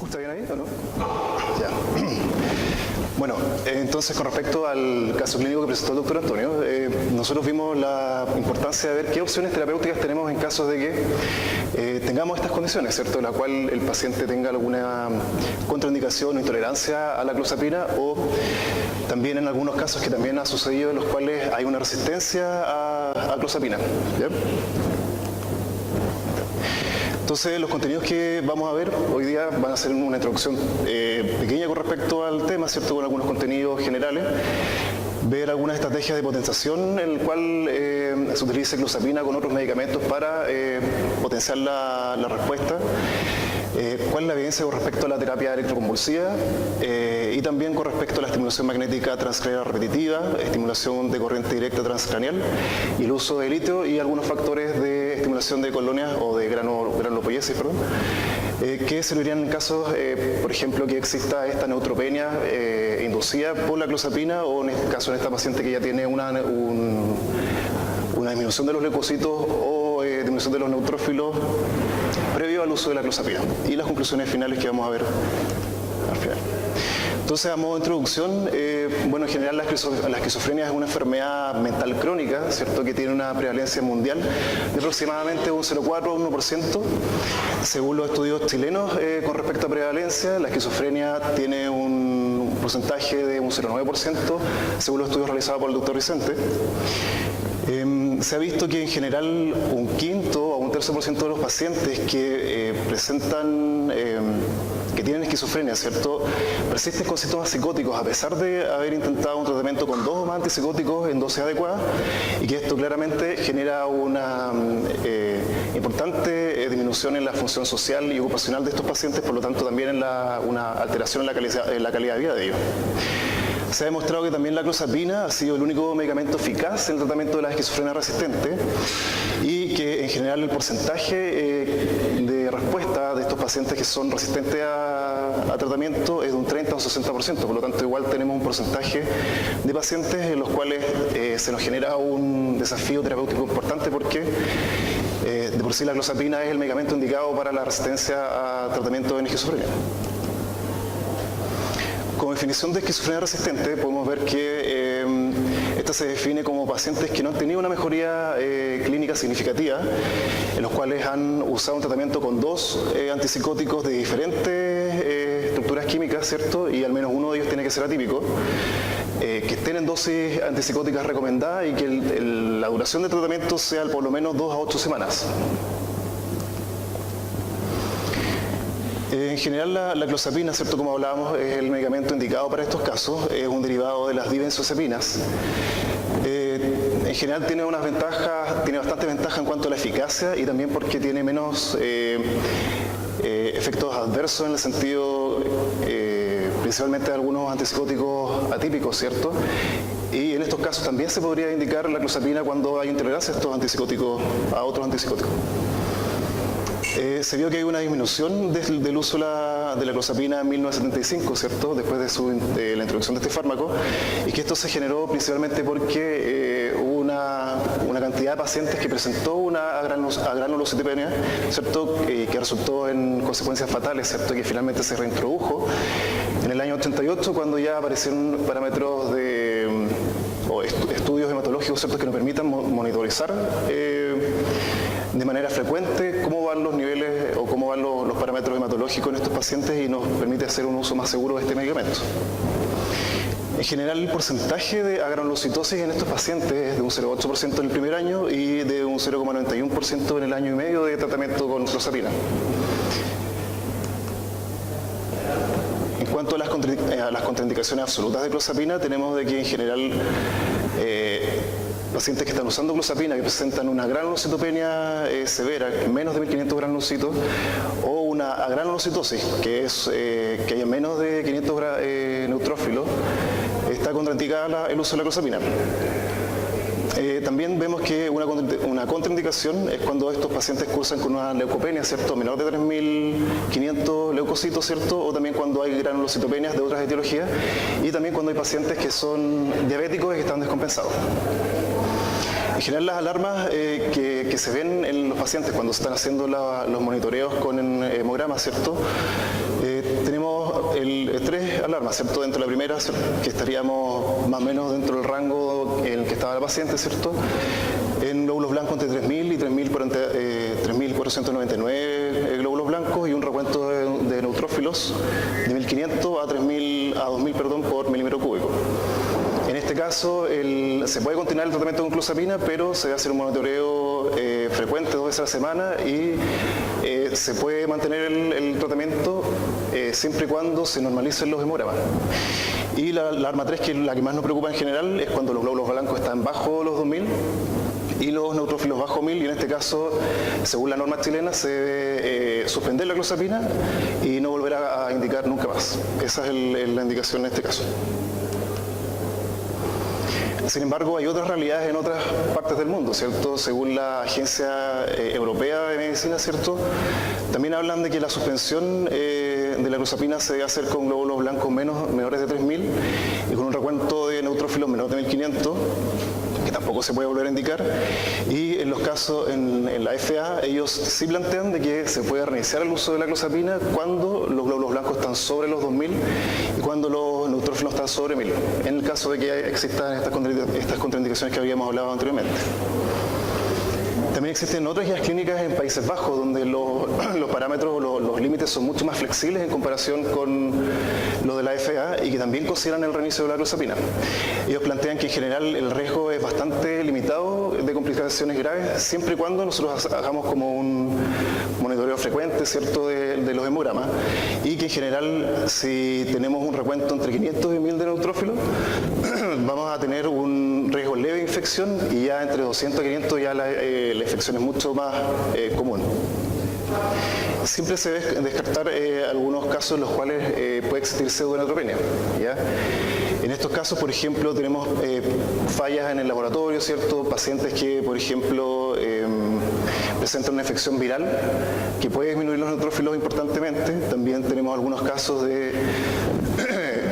escucha bien ahí o no? Ya. Bueno, entonces con respecto al caso clínico que presentó el doctor Antonio, nosotros vimos la importancia de ver qué opciones terapéuticas tenemos en caso de que tengamos estas condiciones, ¿cierto? En la cual el paciente tenga alguna contraindicación o intolerancia a la clozapina, o también en algunos casos que también ha sucedido en los cuales hay una resistencia a clozapina. ¿Bien? Entonces, los contenidos que vamos a ver hoy día van a ser una introducción pequeña con respecto al tema, ¿cierto? Con algunos contenidos generales. Ver algunas estrategias de potenciación en el cual se utilice clozapina con otros medicamentos para potenciar la respuesta. Cuál es la evidencia con respecto a la terapia electroconvulsiva y también con respecto a la estimulación magnética transcranial repetitiva, estimulación de corriente directa transcranial y el uso de litio y algunos factores de estimulación de colonias o de granulopoiesis, que servirían en casos, por ejemplo, que exista esta neutropenia inducida por la clozapina, o en este caso en esta paciente que ya tiene una disminución de los leucocitos o disminución de los neutrófilos previo al uso de la clozapina, y las conclusiones finales que vamos a ver al final. Entonces, a modo de introducción, bueno, en general la esquizofrenia es una enfermedad mental crónica, ¿cierto?, que tiene una prevalencia mundial de aproximadamente un 0,4 a 1%. Según los estudios chilenos con respecto a prevalencia, la esquizofrenia tiene un porcentaje de un 0,9%, según los estudios realizados por el doctor Vicente. Se ha visto que en general un quinto o un tercio por ciento de los pacientes que presentan, que tienen esquizofrenia, ¿cierto?, persisten con síntomas psicóticos a pesar de haber intentado un tratamiento con 2 o más antipsicóticos en dosis adecuadas, y que esto claramente genera una importante disminución en la función social y ocupacional de estos pacientes, por lo tanto también en una alteración en la calidad de vida de ellos. Se ha demostrado que también la clozapina ha sido el único medicamento eficaz en el tratamiento de la esquizofrenia resistente, y que en general el porcentaje de respuesta de estos pacientes que son resistentes a tratamiento es de un 30 o un 60%, por lo tanto igual tenemos un porcentaje de pacientes en los cuales se nos genera un desafío terapéutico importante, porque de por sí la clozapina es el medicamento indicado para la resistencia a tratamiento en esquizofrenia. Como definición de esquizofrenia resistente, podemos ver que esta se define como pacientes que no han tenido una mejoría clínica significativa, en los cuales han usado un tratamiento con 2 antipsicóticos de diferentes estructuras químicas, ¿cierto?, y al menos uno de ellos tiene que ser atípico, que estén en dosis antipsicóticas recomendadas y que la duración de tratamiento sea por lo menos 2 a 8 semanas. En general la clozapina, ¿cierto?, como hablábamos, es el medicamento indicado para estos casos, es un derivado de las dibenzoazepinas. En general tiene unas ventajas, tiene bastante ventaja en cuanto a la eficacia, y también porque tiene menos efectos adversos en el sentido principalmente de algunos antipsicóticos atípicos, ¿cierto? Y en estos casos también se podría indicar la clozapina cuando hay intolerancia a estos antipsicóticos, a otros antipsicóticos. Se vio que hay una disminución del uso de la clozapina en 1975, ¿cierto?, después de la introducción de este fármaco, y que esto se generó principalmente porque hubo una cantidad de pacientes que presentó una agranulocitopenia, ¿cierto?, que resultó en consecuencias fatales, ¿cierto?, que finalmente se reintrodujo en el año 88, cuando ya aparecieron parámetros o estudios hematológicos, ¿cierto?, que nos permitan monitorizar de manera frecuente cómo van los niveles o cómo van los parámetros hematológicos en estos pacientes, y nos permite hacer un uso más seguro de este medicamento. En general, el porcentaje de agranulocitosis en estos pacientes es de un 0,8% en el primer año y de un 0,91% en el año y medio de tratamiento con clozapina. En cuanto a las contraindicaciones absolutas de clozapina, tenemos de que en general pacientes que están usando clozapina que presentan una granulocitopenia severa, menos de 1500 granulocitos, o una agranulocitosis, que es que haya menos de 500 neutrófilos, está contraindicada el uso de la clozapina. También vemos que una contraindicación es cuando estos pacientes cursan con una leucopenia, ¿cierto?, menor de 3500 leucocitos, ¿cierto?, o también cuando hay granulocitopenias de otras etiologías, y también cuando hay pacientes que son diabéticos y que están descompensados. En general, las alarmas que se ven en los pacientes cuando se están haciendo los monitoreos con hemograma, ¿cierto? Tenemos tres alarmas, ¿cierto? Dentro de la primera, que estaríamos más o menos dentro del rango en el que estaba la paciente, ¿cierto? En glóbulos blancos entre 3.000 y 3.499 glóbulos blancos y un recuento de neutrófilos de 1.500 a 2.000 por milímetro cúbico. En este caso, se puede continuar el tratamiento con clozapina, pero se debe hacer un monitoreo frecuente 2 veces a la semana y se puede mantener el tratamiento siempre y cuando se normalicen los hemogramas. Y la alarma 3, que es la que más nos preocupa en general, es cuando los glóbulos blancos están bajo los 2.000 y los neutrófilos bajo 1.000, y en este caso, según la norma chilena, se debe suspender la clozapina y no volver a indicar nunca más. Esa es la indicación en este caso. Sin embargo, hay otras realidades en otras partes del mundo, ¿cierto? Según la Agencia Europea de Medicina, ¿cierto? También hablan de que la suspensión de la clozapina se debe hacer con glóbulos blancos menores de 3.000 y con un recuento de neutrófilos menor de 1.500, que tampoco se puede volver a indicar. Y en los casos, en la FDA, ellos sí plantean de que se puede reiniciar el uso de la clozapina cuando los glóbulos blancos están sobre los 2.000 y cuando los neutrófilos están sobre 1.000, en el caso de que existan estas contraindicaciones que habíamos hablado anteriormente. También existen otras guías clínicas en Países Bajos, donde los parámetros, los límites son mucho más flexibles en comparación con lo de la FDA y que también consideran el reinicio de la clozapina. Ellos plantean que en general el riesgo es bastante limitado de complicaciones graves, siempre y cuando nosotros hagamos como un monitoreo frecuente, ¿cierto?, de los hemogramas, y que en general, si tenemos un recuento entre 500 y 1.000 de neutrófilos, vamos a tener un riesgo leve de infección, y ya entre 200 y 500 ya la infección es mucho más común. Siempre se debe descartar algunos casos en los cuales puede existir pseudoneutropenia, ¿ya? En estos casos, por ejemplo, tenemos fallas en el laboratorio, ¿cierto? Pacientes que, por ejemplo, presentan una infección viral que puede disminuir los neutrófilos importantemente. También tenemos algunos casos de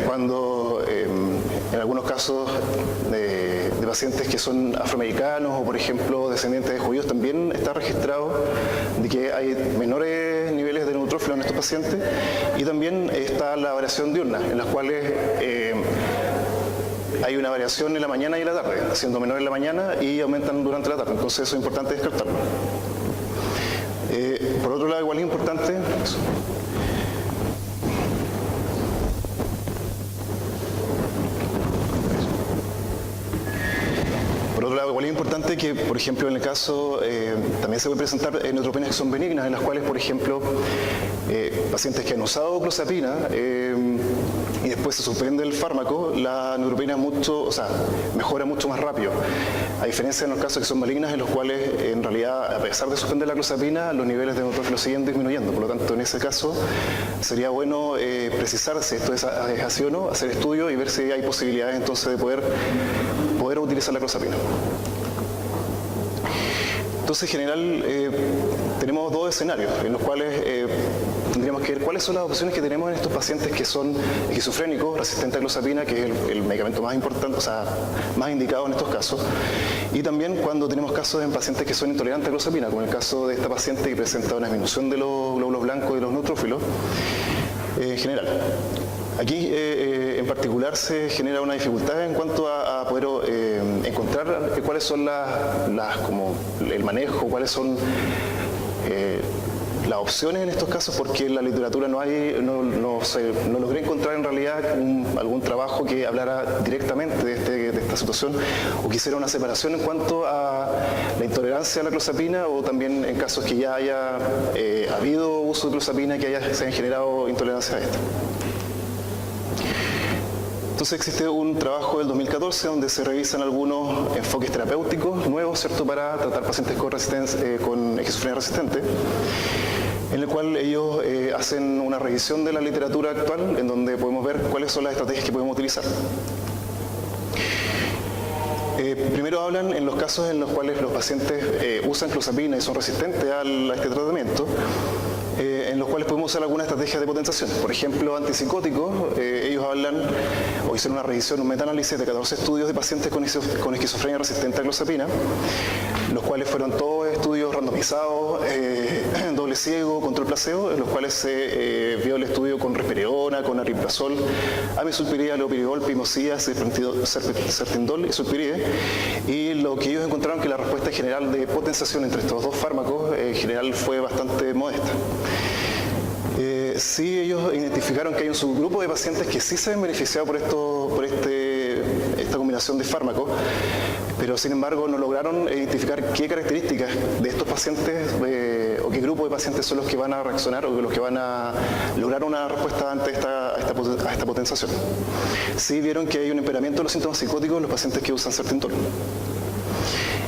cuando en algunos casos de pacientes que son afroamericanos o, por ejemplo, descendientes de judíos, también está registrado de que hay menores niveles de neutrófilos en estos pacientes, y también está la variación diurna, en las cuales hay una variación en la mañana y en la tarde, siendo menor en la mañana y aumentan durante la tarde, entonces eso es importante descartarlo. Por otro lado, igual es importante que, por ejemplo, en el caso, también se puede presentar neutropenias que son benignas, en las cuales, por ejemplo, pacientes que han usado clozapina y después se suspende el fármaco, la neutropenia mejora mucho más rápido. A diferencia de los casos que son malignas, en los cuales, en realidad, a pesar de suspender la clozapina, los niveles de neutrófilos siguen disminuyendo. Por lo tanto, en ese caso, sería bueno precisar si esto es así o no, hacer estudios y ver si hay posibilidades entonces de poder utilizar la clozapina. Entonces, en general, tenemos dos escenarios en los cuales tendríamos que ver cuáles son las opciones que tenemos en estos pacientes que son esquizofrénicos, resistentes a clozapina, que es el medicamento más importante, más indicado en estos casos. Y también cuando tenemos casos en pacientes que son intolerantes a clozapina, como el caso de esta paciente que presenta una disminución de los glóbulos blancos y los neutrófilos en general. Aquí, en particular, se genera una dificultad en cuanto a poder encontrar cuáles son como el manejo, cuáles son las opciones en estos casos, porque en la literatura no logré encontrar en realidad algún trabajo que hablara directamente de esta situación o que hiciera una separación en cuanto a la intolerancia a la clozapina, o también en casos que ya haya habido uso de clozapina y que se hayan generado intolerancia a esta. Entonces existe un trabajo del 2014 donde se revisan algunos enfoques terapéuticos nuevos, ¿cierto?, para tratar pacientes con esquizofrenia resistente, en el cual ellos hacen una revisión de la literatura actual, en donde podemos ver cuáles son las estrategias que podemos utilizar. Primero hablan en los casos en los cuales los pacientes usan clozapina y son resistentes a este tratamiento. en los cuales podemos usar algunas estrategias de potenciación. Por ejemplo, antipsicóticos, ellos hablan o hicieron una revisión, un metaanálisis de 14 estudios de pacientes con esquizofrenia resistente a clozapina, los cuales fueron todos estudios randomizados, doble ciego, control placebo, en los cuales se vio el estudio con risperidona, con aripiprazol, amisulpiría, leopiridol, pimosía, sertindol y sulpiride, y lo que ellos encontraron que la respuesta general de potenciación entre estos dos fármacos en general fue bastante modesta. Sí, ellos identificaron que hay un subgrupo de pacientes que sí se ven beneficiados por esta combinación de fármacos, pero sin embargo no lograron identificar qué características de estos pacientes o qué grupo de pacientes son los que van a reaccionar o los que van a lograr una respuesta ante esta potenciación. Sí vieron que hay un empeoramiento de los síntomas psicóticos en los pacientes que usan sertindol.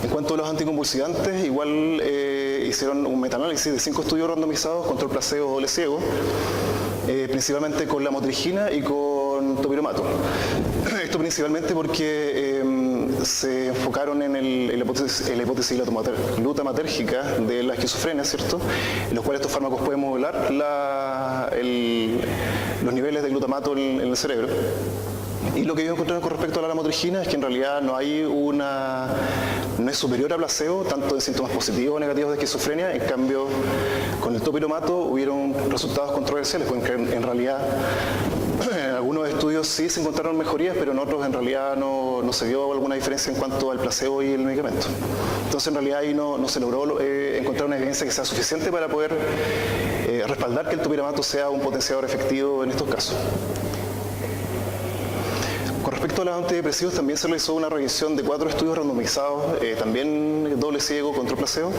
En cuanto a los anticonvulsivantes, igual hicieron un metaanálisis de 5 estudios randomizados, control placebo doble ciego, principalmente con la motrigina y con topiromato. Esto principalmente porque se enfocaron en la hipótesis glutamatérgica de la esquizofrenia, ¿cierto? En los cuales estos fármacos pueden modular los niveles de glutamato en el cerebro. Y lo que ellos encontraron con respecto a la lamotrigina es que en realidad no es superior a placebo, tanto en síntomas positivos o negativos de esquizofrenia. En cambio, con el topiromato hubieron resultados controversiales, porque en realidad en algunos estudios sí se encontraron mejorías, pero en otros en realidad no se vio alguna diferencia en cuanto al placebo y el medicamento. Entonces en realidad ahí no se logró encontrar una evidencia que sea suficiente para poder respaldar que el topiromato sea un potenciador efectivo en estos casos. Con respecto a los antidepresivos, también se realizó una revisión de 4 estudios randomizados, también doble ciego contra placebo,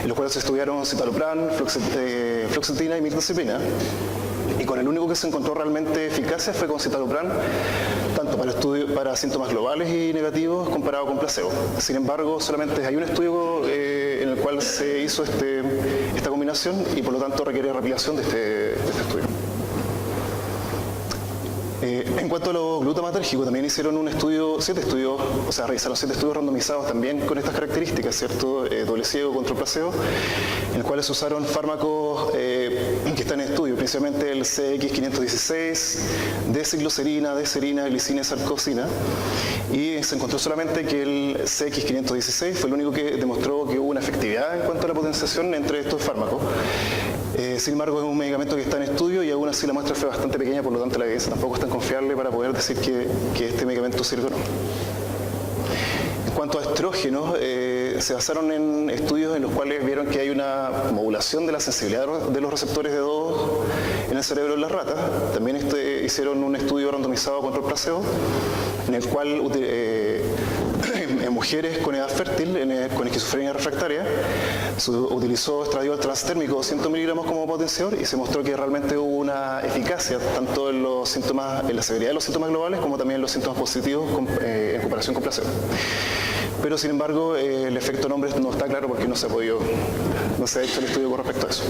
en los cuales se estudiaron citalopram, fluoxetina y mirtazapina. Y con el único que se encontró realmente eficacia fue con citalopram, tanto para síntomas globales y negativos comparado con placebo. Sin embargo, solamente hay un estudio en el cual se hizo esta combinación y por lo tanto requiere replicación de este estudio. En cuanto a los glutamatérgicos, también hicieron realizaron 7 estudios randomizados también con estas características, ¿cierto? Doble ciego contra placebo, en los cuales se usaron fármacos que están en estudio, principalmente el CX516, D-cicloserina, D-serina, glicina y sarcosina, y se encontró solamente que el CX516 fue el único que demostró que hubo una efectividad en cuanto a la potenciación entre estos fármacos. Sin embargo, es un medicamento que está en estudio y aún así la muestra fue bastante pequeña, por lo tanto la evidencia tampoco es tan confiable para poder decir que este medicamento sirve o no. En cuanto a estrógenos, se basaron en estudios en los cuales vieron que hay una modulación de la sensibilidad de los receptores de DO2 en el cerebro de las ratas. También hicieron un estudio randomizado contra el placebo, en el cual en mujeres con edad fértil, con esquizofrenia refractaria, se utilizó estradiol transtérmico 200 miligramos como potenciador y se mostró que realmente hubo una eficacia tanto en la severidad de los síntomas globales como también en los síntomas positivos en comparación con placebo. Pero sin embargo, el efecto en hombres no está claro porque no se ha hecho el estudio con respecto a eso.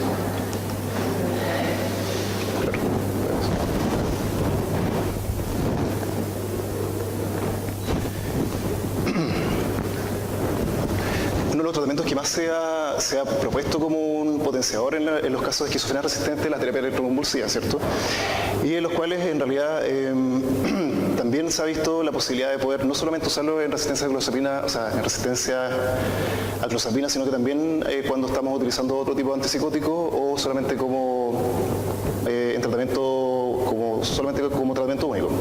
Uno de los tratamientos que más se ha propuesto como un potenciador en los casos de esquizofrenia resistente es la terapia electroconvulsiva, ¿cierto? Y en los cuales en realidad también se ha visto la posibilidad de poder no solamente usarlo en resistencia a clozapina, sino que también cuando estamos utilizando otro tipo de antipsicótico o solamente en tratamiento solamente como tratamiento único.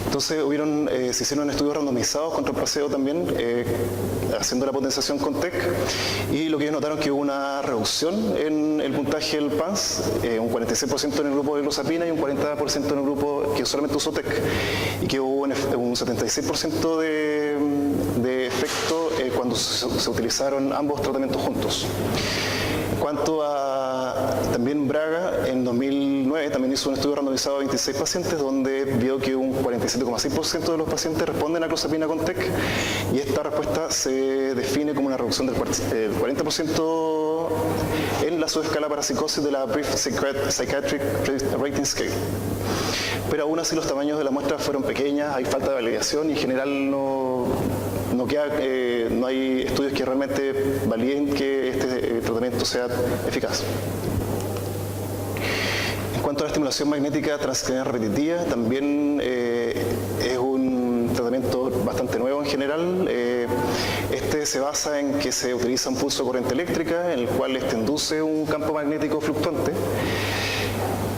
Entonces se hicieron estudios randomizados contra el placebo también, haciendo la potenciación con TEC, y lo que ellos notaron que hubo una reducción en el puntaje del PANSS, un 46% en el grupo de clozapina y un 40% en el grupo que solamente usó TEC, y que hubo un 76% de efecto cuando se utilizaron ambos tratamientos juntos. En cuanto a también Braga, en 2009 también hizo un estudio randomizado a 26 pacientes donde vio que un 47,6% de los pacientes responden a clozapina con TEC y esta respuesta se define como una reducción del 40% en la subescala para psicosis de la Brief Psychiatric Rating Scale. Pero aún así los tamaños de la muestra fueron pequeñas, hay falta de validación y en general no hay estudios que realmente validen que este tratamiento sea eficaz. cuanto a la estimulación magnética transcranial repetitiva, también es un tratamiento bastante nuevo en general. Este se basa en que se utiliza un pulso de corriente eléctrica en el cual induce un campo magnético fluctuante.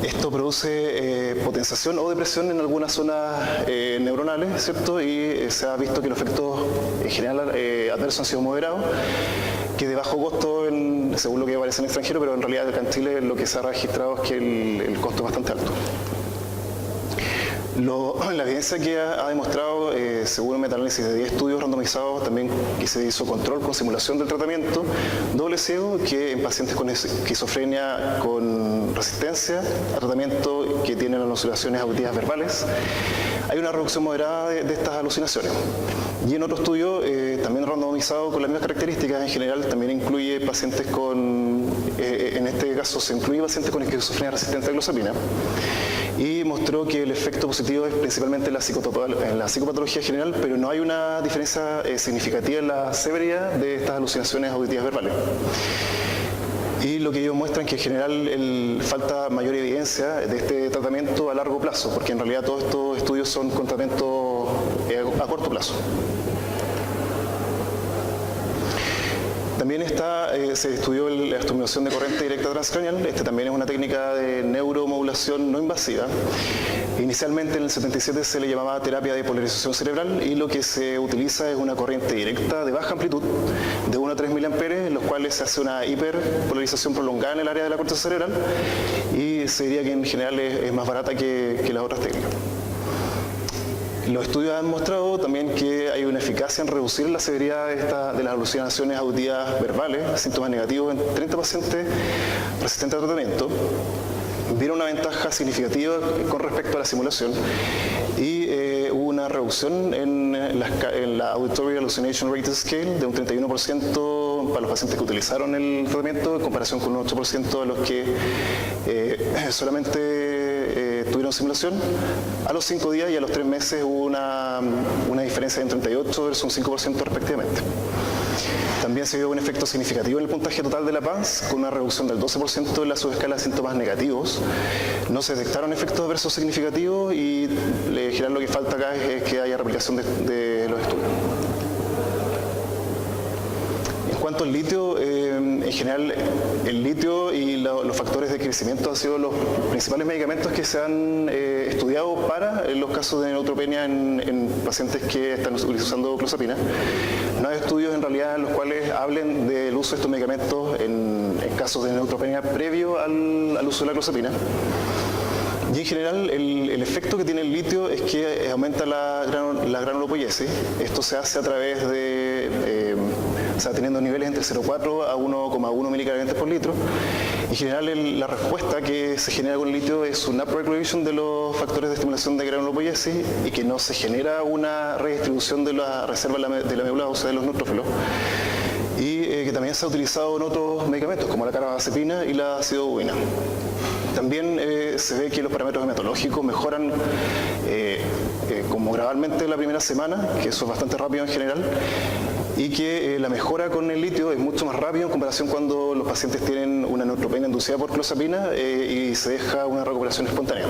Esto produce potenciación o depresión en algunas zonas neuronales, ¿cierto? Y se ha visto que los efectos en general adversos han sido moderados, que de bajo costo según lo que aparece en el extranjero, pero en realidad acá en Chile lo que se ha registrado es que el costo es bastante alto. La evidencia que ha demostrado, según un metaanálisis de 10 estudios randomizados, también que se hizo control con simulación del tratamiento doble ciego, que en pacientes con esquizofrenia con resistencia a tratamiento que tienen alucinaciones auditivas verbales, hay una reducción moderada de estas alucinaciones. Y en otro estudio, también randomizado con las mismas características, en general también incluye pacientes en este caso se incluye pacientes con esquizofrenia resistente a clozapina, y mostró que el efecto positivo es principalmente en la psicopatología general, pero no hay una diferencia significativa en la severidad de estas alucinaciones auditivas verbales. Y lo que ellos muestran es que en general falta mayor evidencia de este tratamiento a largo plazo, porque en realidad todos estos estudios son con tratamiento a corto plazo. También se estudió la estimulación de corriente directa transcranial. Este también es una técnica de neuromodulación no invasiva. Inicialmente en el 77 se le llamaba terapia de polarización cerebral, y lo que se utiliza es una corriente directa de baja amplitud de 1 a 3 mA, en los cuales se hace una hiperpolarización prolongada en el área de la corteza cerebral, y se diría que en general es más barata que las otras técnicas. Los estudios han mostrado también que hay una eficacia en reducir la severidad de las alucinaciones auditivas verbales, síntomas negativos, en 30 pacientes resistentes al tratamiento. Vieron una ventaja significativa con respecto a la simulación, y hubo una reducción en la Auditory Hallucination Rate Scale de un 31% para los pacientes que utilizaron el tratamiento, en comparación con un 8% de los que solamente tuvieron simulación. A los 5 días y a los 3 meses hubo una diferencia de un 38 versus un 5% respectivamente. También se vio un efecto significativo en el puntaje total de la PANSS, con una reducción del 12% en la subescala de síntomas negativos. No se detectaron efectos adversos significativos, y en general lo que falta acá es que haya replicación de los estudios. En cuanto al litio, en general el litio y los factores de crecimiento han sido los principales medicamentos que se han estudiado para los casos de neutropenia en pacientes que están usando clozapina. No hay estudios en realidad en los cuales hablen del uso de estos medicamentos en casos de neutropenia previo al uso de la clozapina. Y en general el efecto que tiene el litio es que aumenta la granulopoiesis. Esto se hace a través de teniendo niveles entre 0,4 a 1,1 miligramos por litro. En general la respuesta que se genera con el litio es una upregulation de los factores de estimulación de granulopoiesis, y que no se genera una redistribución de la reserva de la médula ósea de los neutrófilos, y que también se ha utilizado en otros medicamentos como la carbamazepina y la acidobudina. También se ve que los parámetros hematológicos mejoran como gradualmente en la primera semana, que eso es bastante rápido en general, y que la mejora con el litio es mucho más rápido en comparación cuando los pacientes tienen una neutropenia inducida por clozapina y se deja una recuperación espontánea.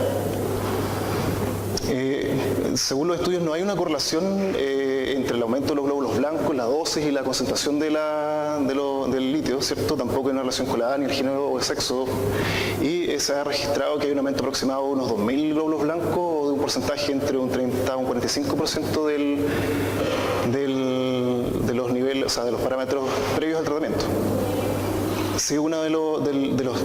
Según los estudios, no hay una correlación entre el aumento de los glóbulos blancos, la dosis y la concentración del litio, ¿cierto? Tampoco hay una relación con la edad, ni el género o el sexo. Y se ha registrado que hay un aumento aproximado de unos 2.000 glóbulos blancos, o de un porcentaje entre un 30 a un 45% de los niveles, o sea, de los parámetros previos al tratamiento. Sí, una de las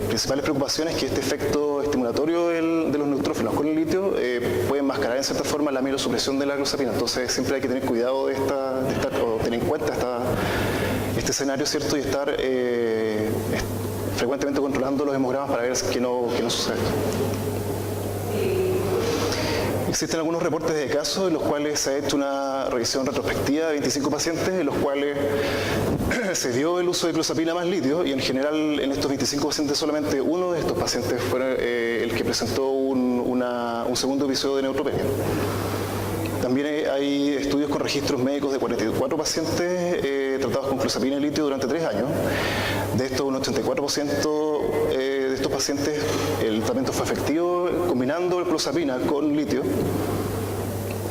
principales preocupaciones es que este efecto estimulatorio de los neutrófilos con el litio puede enmascarar en cierta forma la mielosupresión de la clozapina. Entonces siempre hay que tener cuidado de tener en cuenta este escenario, ¿cierto? Y estar frecuentemente controlando los hemogramas para ver que no sucede. Existen algunos reportes de casos en los cuales se ha hecho una revisión retrospectiva de 25 pacientes en los cuales se dio el uso de clozapina más litio, y en general en estos 25 pacientes solamente uno de estos pacientes fue el que presentó un segundo episodio de neutropenia. También hay estudios con registros médicos de 44 pacientes tratados con clozapina y litio durante 3 años. De estos, un 84% de estos estos pacientes el tratamiento fue efectivo combinando el clozapina con litio,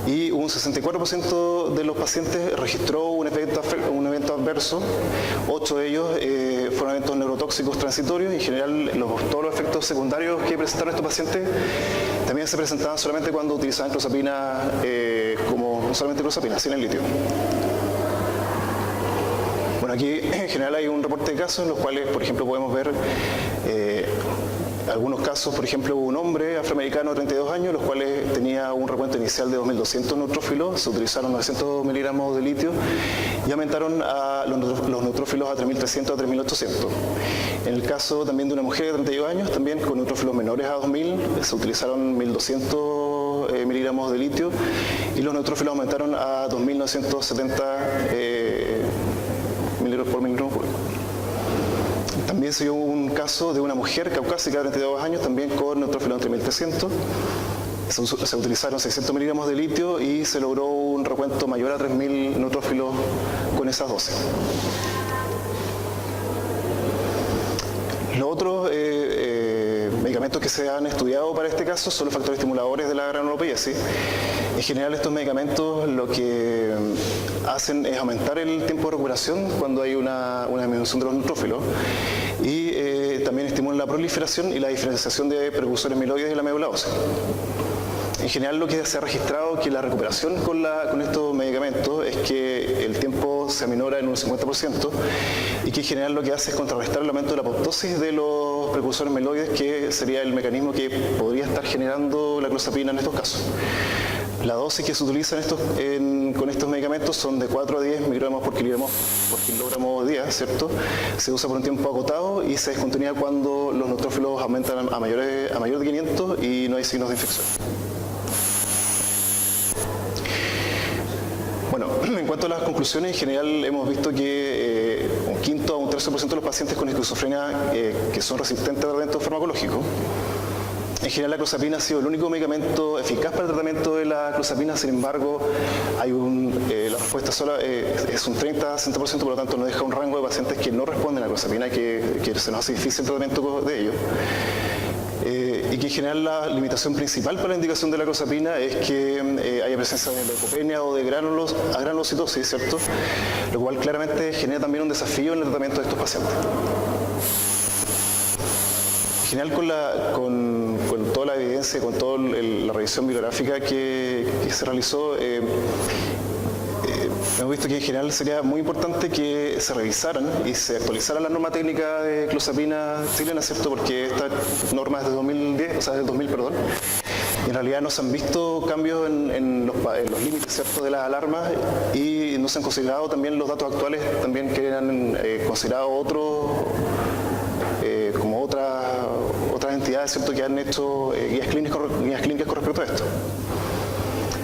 y un 64% de los pacientes registró un evento adverso. 8 de ellos fueron eventos neurotóxicos transitorios. En general, todos los efectos secundarios que presentaron estos pacientes también se presentaban solamente cuando utilizaban clozapina, no solamente clozapina, sin el litio. Bueno, aquí en general hay un reporte de casos en los cuales, por ejemplo, podemos ver algunos casos. Por ejemplo, un hombre afroamericano de 32 años, los cuales tenía un recuento inicial de 2.200 neutrófilos, se utilizaron 900 miligramos de litio y aumentaron los neutrófilos a 3.300 a 3.800. En el caso también de una mujer de 32 años, también con neutrófilos menores a 2.000, se utilizaron 1.200 miligramos de litio y los neutrófilos aumentaron a 2.970 miligramos por miligramo cúbico. También se dio un caso de una mujer caucásica de 32 años, también con neutrófilos entre 1.300. Se utilizaron 600 miligramos de litio y se logró un recuento mayor a 3.000 neutrófilos con esas dosis. Los otros medicamentos que se han estudiado para este caso son los factores estimuladores de la granulopatía. En general, estos medicamentos lo que hacen es aumentar el tiempo de recuperación cuando hay una disminución de los neutrófilos, y también estimulan la proliferación y la diferenciación de precursores amiloides de la médula ósea. En general, lo que se ha registrado que la recuperación con estos medicamentos es que el tiempo se aminora en un 50%, y que en general lo que hace es contrarrestar el aumento de la apoptosis de los precursores amiloides, que sería el mecanismo que podría estar generando la clozapina en estos casos. La dosis que se utiliza con estos medicamentos son de 4 a 10 microgramos por kilogramo día, ¿cierto? Se usa por un tiempo acotado y se descontinúa cuando los neutrófilos aumentan a mayor de 500 y no hay signos de infección. Bueno, en cuanto a las conclusiones, en general hemos visto que un quinto a un tercio por ciento de los pacientes con esquizofrenia que son resistentes al tratamiento farmacológico. En general, la clozapina ha sido el único medicamento eficaz para el tratamiento de la clozapina. Sin embargo, la respuesta sola es un 30-60%, por lo tanto nos deja un rango de pacientes que no responden a la clozapina y que se nos hace difícil el tratamiento de ellos. Y que en general la limitación principal para la indicación de la clozapina es que haya presencia de leucopenia o de granulocitosis, ¿cierto? Lo cual claramente genera también un desafío en el tratamiento de estos pacientes. En general, con toda la evidencia, con toda la revisión bibliográfica que se realizó, hemos visto que en general sería muy importante que se revisaran y se actualizaran la norma técnica de clozapina chilena, ¿cierto? Porque esta norma es de 2010, o sea, del 2000, perdón. Y en realidad no se han visto cambios en los límites, ¿cierto?, de las alarmas, y no se han considerado también los datos actuales también que eran considerados como otras entidades, ¿cierto?, que han hecho guías clínicas con respecto a esto.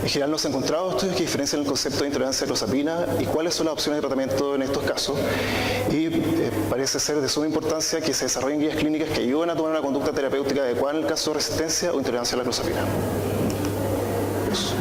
En general no se han encontrado estudios que diferencien el concepto de intolerancia a clozapina y cuáles son las opciones de tratamiento en estos casos, y parece ser de suma importancia que se desarrollen guías clínicas que ayuden a tomar una conducta terapéutica adecuada en el caso de resistencia o intolerancia a la clozapina. Eso.